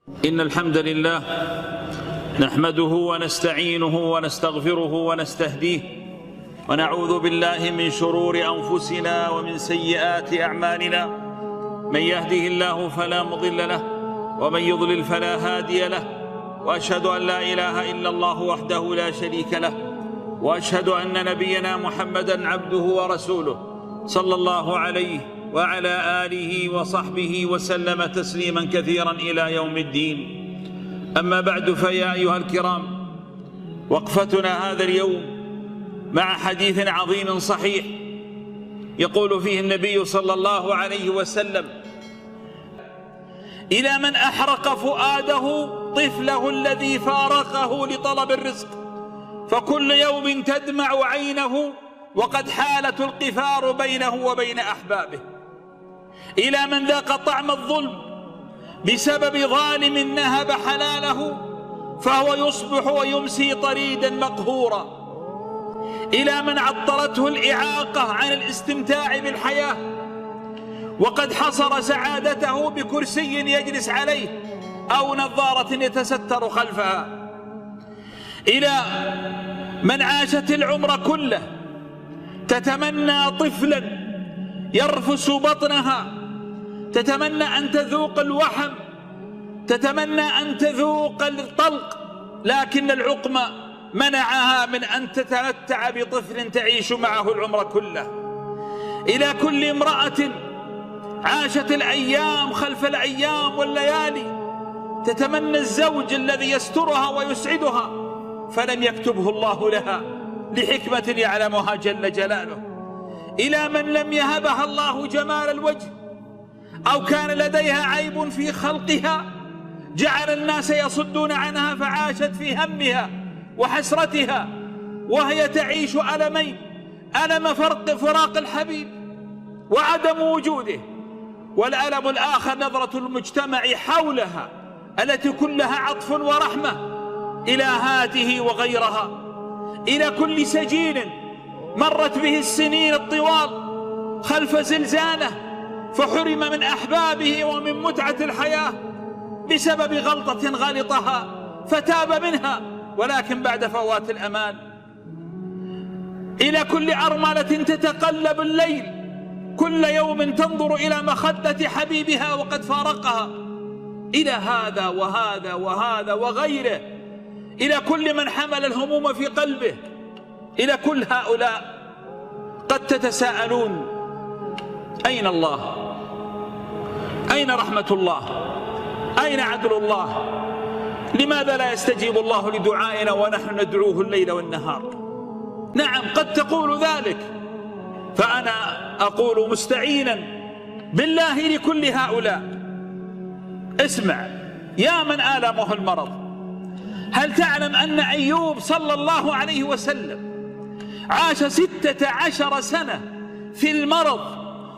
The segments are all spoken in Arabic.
إن الحمد لله نحمده ونستعينه ونستغفره ونستهديه ونعوذ بالله من شرور أنفسنا ومن سيئات أعمالنا. من يهده الله فلا مضل له ومن يضلل فلا هادي له، وأشهد أن لا إله إلا الله وحده لا شريك له، وأشهد أن نبينا محمدا عبده ورسوله صلى الله عليه وعلى آله وصحبه وسلم تسليما كثيرا إلى يوم الدين. أما بعد، فيا أيها الكرام، وقفتنا هذا اليوم مع حديث عظيم صحيح يقول فيه النبي صلى الله عليه وسلم: إلى من أحرق فؤاده طفله الذي فارقه لطلب الرزق، فكل يوم تدمع عينه وقد حالت القفار بينه وبين أحبابه. إلى من ذاق طعم الظلم بسبب ظالم نهب حلاله، فهو يصبح ويمسي طريدا مقهورا. إلى من عطلته الإعاقة عن الاستمتاع بالحياة وقد حصر سعادته بكرسي يجلس عليه أو نظارة يتستر خلفها. إلى من عاشت العمر كله تتمنى طفلا يرفس بطنها، تتمنى أن تذوق الوحم، تتمنى أن تذوق الطلق، لكن العقم منعها من أن تتمتع بطفل تعيش معه العمر كله. إلى كل امرأة عاشت الأيام خلف الأيام والليالي تتمنى الزوج الذي يسترها ويسعدها، فلم يكتبه الله لها لحكمة يعلمها جل جلاله. إلى من لم يهبها الله جمال الوجه أو كان لديها عيب في خلقها جعل الناس يصدون عنها، فعاشت في همها وحسرتها وهي تعيش ألمين: ألم فراق الحبيب وعدم وجوده، والألم الآخر نظرة المجتمع حولها التي كلها عطف ورحمة إلى هاته وغيرها. إلى كل سجين مرت به السنين الطوال خلف زلزاله فحرم من أحبابه ومن متعة الحياة بسبب غلطة غلطها فتاب منها ولكن بعد فوات الأمان. إلى كل أرملة تتقلب الليل كل يوم تنظر إلى مخدة حبيبها وقد فارقها. إلى هذا وهذا وهذا وغيره. إلى كل من حمل الهموم في قلبه. إلى كل هؤلاء قد تتساءلون: أين الله؟ أين رحمة الله؟ أين عدل الله؟ لماذا لا يستجيب الله لدعائنا ونحن ندعوه الليل والنهار؟ نعم، قد تقول ذلك، فأنا أقول مستعينا بالله لكل هؤلاء: اسمع يا من آلمه المرض، هل تعلم أن أيوب صلى الله عليه وسلم عاش 16 سنة في المرض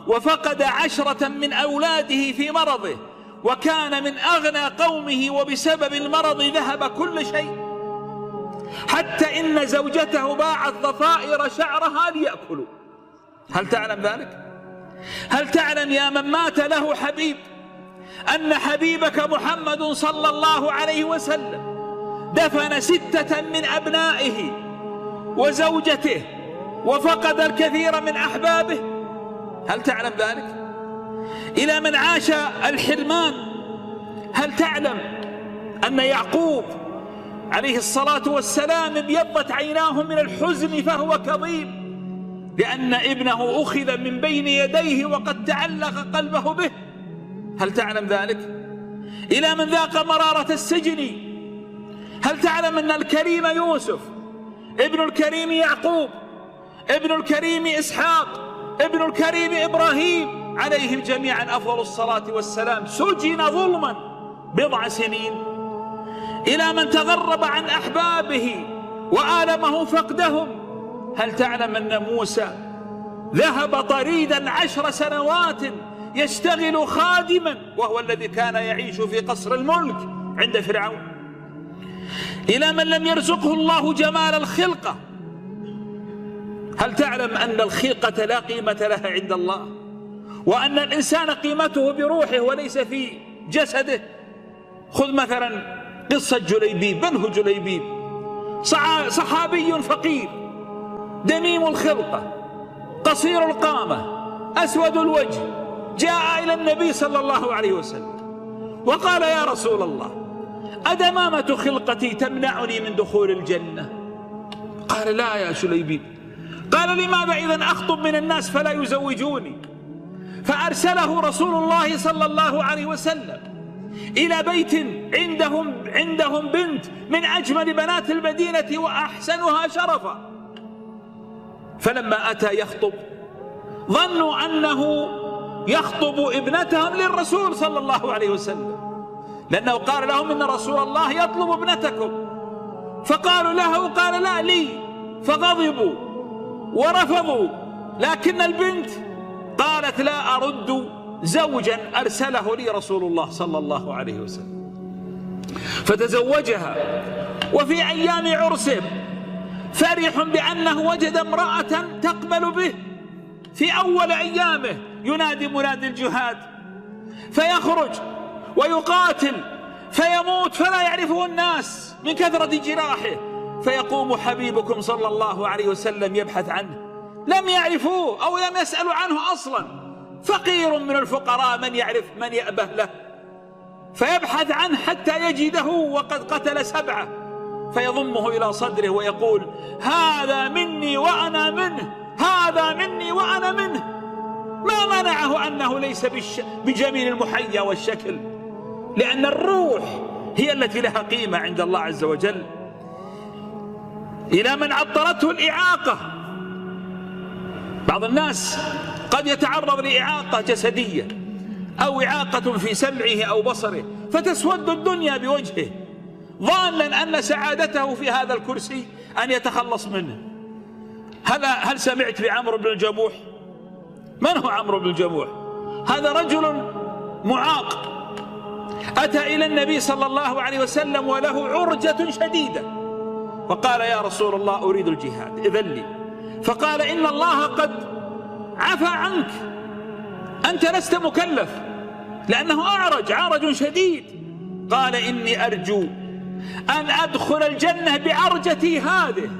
وفقد 10 من أولاده في مرضه، وكان من أغنى قومه وبسبب المرض ذهب كل شيء، حتى إن زوجته باعت ضفائر شعرها ليأكلوا. هل تعلم ذلك؟ هل تعلم يا من مات له حبيب أن حبيبك محمد صلى الله عليه وسلم دفن 6 من أبنائه وزوجته وفقد الكثير من أحبابه؟ هل تعلم ذلك؟ إلى من عاش الحرمان، هل تعلم أن يعقوب عليه الصلاة والسلام ابيضت عيناه من الحزن فهو كظيم لأن ابنه أخذ من بين يديه وقد تعلق قلبه به؟ هل تعلم ذلك؟ إلى من ذاق مرارة السجن، هل تعلم أن الكريم يوسف ابن الكريم يعقوب ابن الكريم إسحاق ابن الكريم إبراهيم عليهم جميعا أفضل الصلاة والسلام سجن ظلما 10 سنين؟ إلى من تغرب عن أحبابه وآلمه فقدهم، هل تعلم أن موسى ذهب طريدا 10 سنوات يشتغل خادما وهو الذي كان يعيش في قصر الملك عند فرعون؟ إلى من لم يرزقه الله جمال الخلقة، هل تعلم أن الخلقة لا قيمة لها عند الله، وأن الإنسان قيمته بروحه وليس في جسده؟ خذ مثلا قصة جليبيب. من هو جليبيب؟ صحابي فقير دميم الخلقة قصير القامة أسود الوجه، جاء إلى النبي صلى الله عليه وسلم وقال: يا رسول الله، أدمامة خلقتي تمنعني من دخول الجنة؟ قال: لا يا جليبيب. قال: لماذا إذن أخطب من الناس فلا يزوجوني؟ فأرسله رسول الله صلى الله عليه وسلم إلى بيت عندهم بنت من أجمل بنات المدينة وأحسنها شرفا. فلما أتى يخطب ظنوا أنه يخطب ابنتهم للرسول صلى الله عليه وسلم، لأنه قال لهم: إن رسول الله يطلب ابنتكم. فقالوا له، قال: لا لي. فغضبوا ورفضوا. لكن البنت قالت: لا أرد زوجا أرسله لي رسول الله صلى الله عليه وسلم. فتزوجها، وفي أيام عرسه فرح بأنه وجد امرأة تقبل به. في أول أيامه ينادي منادي الجهاد فيخرج ويقاتل فيموت فلا يعرفه الناس من كثرة جراحه، فيقوم حبيبكم صلى الله عليه وسلم يبحث عنه، لم يعرفوه أو لم يسألوا عنه أصلا، فقير من الفقراء من يعرف من يأبه له، فيبحث عنه حتى يجده وقد قتل 7، فيضمه إلى صدره ويقول: هذا مني وأنا منه، هذا مني وأنا منه. ما منعه أنه ليس بجميل المحيا والشكل، لأن الروح هي التي لها قيمة عند الله عز وجل. إلى من عطلته الإعاقة. بعض الناس قد يتعرض لإعاقة جسدية أو إعاقة في سمعه أو بصره فتسود الدنيا بوجهه، ظانا أن سعادته في هذا الكرسي أن يتخلص منه. هل سمعت بعمرو بن الجموح؟ من هو عمرو بن الجموح؟ هذا رجل معاق أتى إلى النبي صلى الله عليه وسلم وله عرجة شديدة، وقال: يا رسول الله، أريد الجهاد، إذن لي. فقال: إن الله قد عفى عنك، أنت لست مكلف، لأنه عرج شديد. قال: إني أرجو أن أدخل الجنة بعرجتي هذه.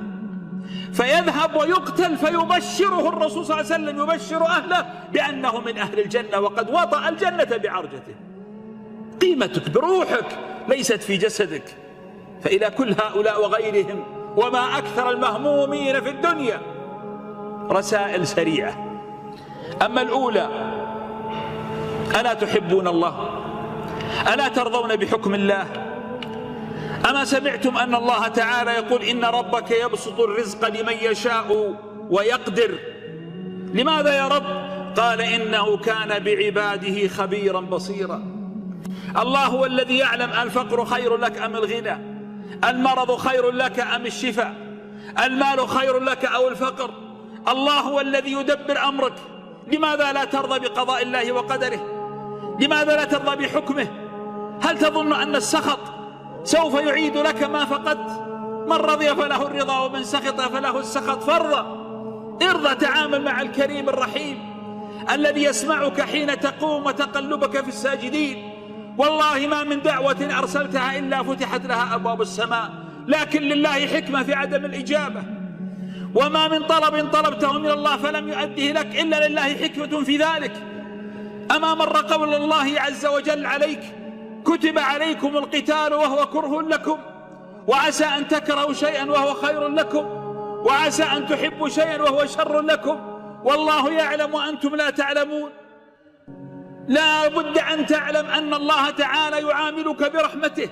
فيذهب ويقتل فيبشره الرسول صلى الله عليه وسلم، يبشر أهله بأنه من أهل الجنة وقد وطأ الجنة بعرجته. قيمتك بروحك ليست في جسدك. فإلى كل هؤلاء وغيرهم وما أكثر المهمومين في الدنيا رسائل سريعة. أما الأولى: ألا تحبون الله؟ ألا ترضون بحكم الله؟ أما سمعتم أن الله تعالى يقول: إن ربك يبسط الرزق لمن يشاء ويقدر. لماذا يا رب؟ قال: إنه كان بعباده خبيرا بصيرا. الله هو الذي يعلم الفقر خير لك أم الغنى، المرض خير لك أم الشفاء، المال خير لك أو الفقر. الله هو الذي يدبر أمرك. لماذا لا ترضى بقضاء الله وقدره؟ لماذا لا ترضى بحكمه؟ هل تظن أن السخط سوف يعيد لك ما فقدت؟ من رضي فله الرضا ومن سخط فله السخط. ارضى، تعامل مع الكريم الرحيم الذي يسمعك حين تقوم وتقلبك في الساجدين. والله ما من دعوة أرسلتها إلا فتحت لها أبواب السماء، لكن لله حكمة في عدم الإجابة. وما من طلب طلبته من الله فلم يؤده لك إلا لله حكمة في ذلك. أما مر قول الله عز وجل عليك: كتب عليكم القتال وهو كره لكم، وعسى أن تكرهوا شيئا وهو خير لكم، وعسى أن تحبوا شيئا وهو شر لكم، والله يعلم وأنتم لا تعلمون. لا بد أن تعلم أن الله تعالى يعاملك برحمته،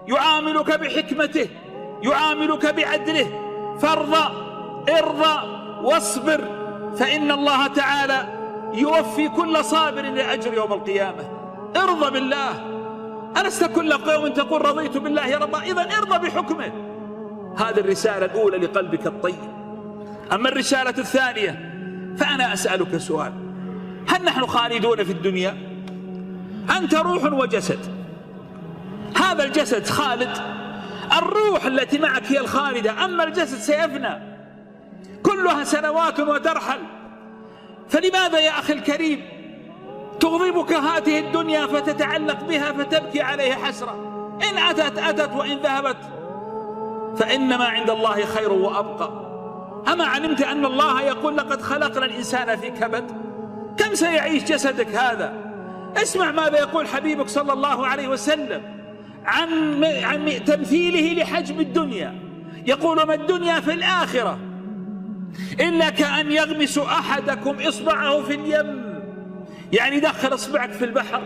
يعاملك بحكمته، يعاملك بعدله. ارضى واصبر، فإن الله تعالى يوفي كل صابر لأجر يوم القيامة. ارضى بالله. ألست كل يوم تقول رضيت بالله يا رب؟ إذن ارضى بحكمه. هذه الرسالة الأولى لقلبك الطيب. أما الرسالة الثانية فأنا أسألك سؤال: هل نحن خالدون في الدنيا؟ أنت روح وجسد، هذا الجسد خالد، الروح التي معك هي الخالدة، أما الجسد سيفنى، كلها سنوات وترحل. فلماذا يا أخي الكريم تغضبك هذه الدنيا فتتعلق بها فتبكي عليها حسرة؟ إن أتت أتت وإن ذهبت فإنما عند الله خير وأبقى. أما علمت أن الله يقول لقد خلقنا الإنسان في كبد؟ كم سيعيش جسدك هذا؟ اسمع ماذا يقول حبيبك صلى الله عليه وسلم عن تمثيله لحجم الدنيا. يقول: ما الدنيا في الآخرة إلا كأن يغمس أحدكم إصبعه في اليم. يعني دخل إصبعك في البحر،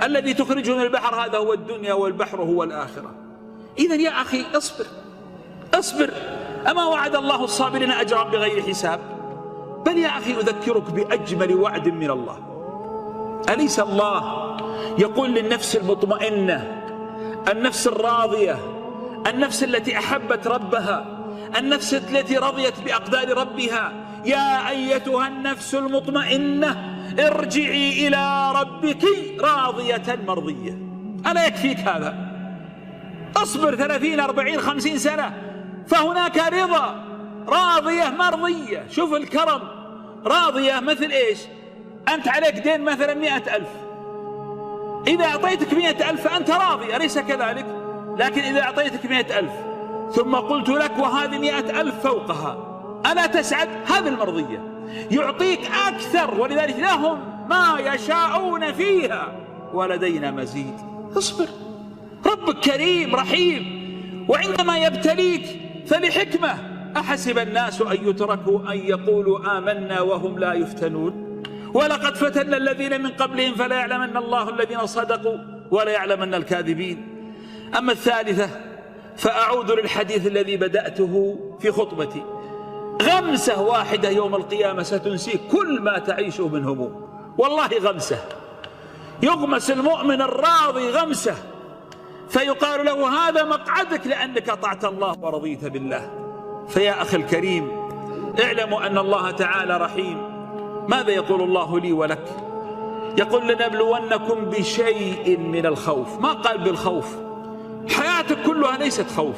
الذي تخرجه من البحر هذا هو الدنيا، والبحر هو الآخرة. إذن يا أخي اصبر. أما وعد الله الصابرين أجرا بغير حساب؟ بل يا أخي أذكرك بأجمل وعد من الله. أليس الله يقول للنفس المطمئنة، النفس الراضية، النفس التي أحبت ربها، النفس التي رضيت بأقدار ربها: يا أيتها النفس المطمئنة ارجعي إلى ربك راضية مرضية. ألا يكفيك هذا؟ اصبر 30 40 50 سنة فهناك رضا، راضية مرضية. شوف الكرم، راضية مثل إيش؟ أنت عليك دين مثلا 100,000، إذا أعطيتك 100,000 فأنت راضي، أليس كذلك؟ لكن إذا أعطيتك 100,000 ثم قلت لك وهذه 100,000 فوقها، ألا تسعد؟ هذه المرضية. يعطيك أكثر، ولذلك لهم ما يشاءون فيها ولدينا مزيد. اصبر، ربك كريم رحيم، وعندما يبتليك فلحكمة. أحسب الناس أن يتركوا أن يقولوا آمنا وهم لا يفتنون ولقد فتنا الذين من قبلهم فلا يعلمن الله الذين صدقوا ولا يعلمن الكاذبين. أما الثالثة فأعود للحديث الذي بدأته في خطبتي: غمسة واحدة يوم القيامة ستنسيك كل ما تعيشه من هموم. والله غمسة، يغمس المؤمن الراضي غمسة فيقال له: هذا مقعدك لأنك أطعت الله ورضيت بالله. فيا أخي الكريم، اعلموا أن الله تعالى رحيم. ماذا يقول الله لي ولك؟ يقول: لنبلونكم بشيء من الخوف. ما قال بالخوف. حياتك كلها ليست خوف،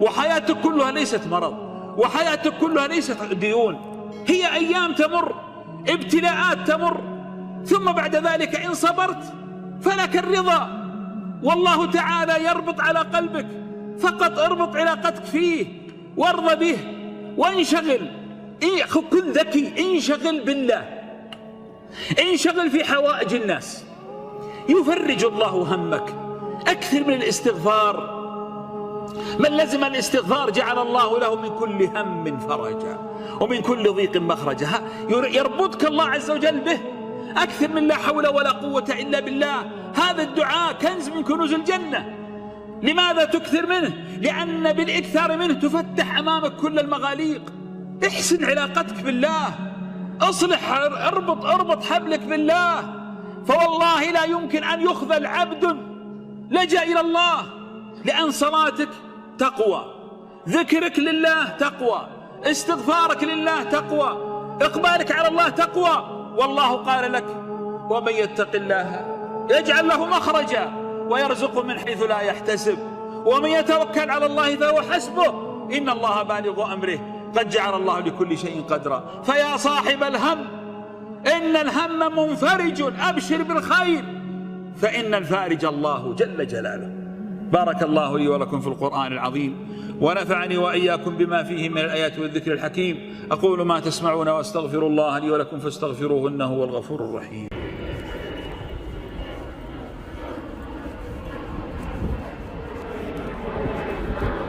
وحياتك كلها ليست مرض، وحياتك كلها ليست ديون. هي أيام تمر، ابتلاءات تمر، ثم بعد ذلك إن صبرت فلك الرضا. والله تعالى يربط على قلبك، فقط اربط علاقتك فيه وارضى به وانشغل. كن ذكي، انشغل بالله، انشغل في حوائج الناس، يفرج الله همك. أكثر من الاستغفار. من لزم الاستغفار جعل الله له من كل هم فرجا ومن كل ضيق مخرجا. يربطك الله عز وجل به. أكثر من لا حول ولا قوة إلا بالله. هذا الدعاء كنز من كنوز الجنة. لماذا تكثر منه؟ لأن بالإكثار منه تفتح أمامك كل المغاليق. احسن علاقتك بالله، اصلح، اربط حبلك بالله. فوالله لا يمكن أن يخذل عبد لجأ إلى الله، لأن صلاتك تقوى، ذكرك لله تقوى، استغفارك لله تقوى، إقبالك على الله تقوى. والله قال لك: ومن يتق الله يجعل له مخرجا ويرزقه من حيث لا يحتسب ومن يتوكل على الله فهو حسبه إن الله بالغ أمره قد جعل الله لكل شيء قدرا. فيا صاحب الهم، إن الهم منفرج، أبشر بالخير فإن الفارج الله جل جلاله. بارك الله لي ولكم في القرآن العظيم، ونفعني وإياكم بما فيه من الآيات والذكر الحكيم. أقول ما تسمعون وأستغفر الله لي ولكم فاستغفروه إنه هو الغفور الرحيم.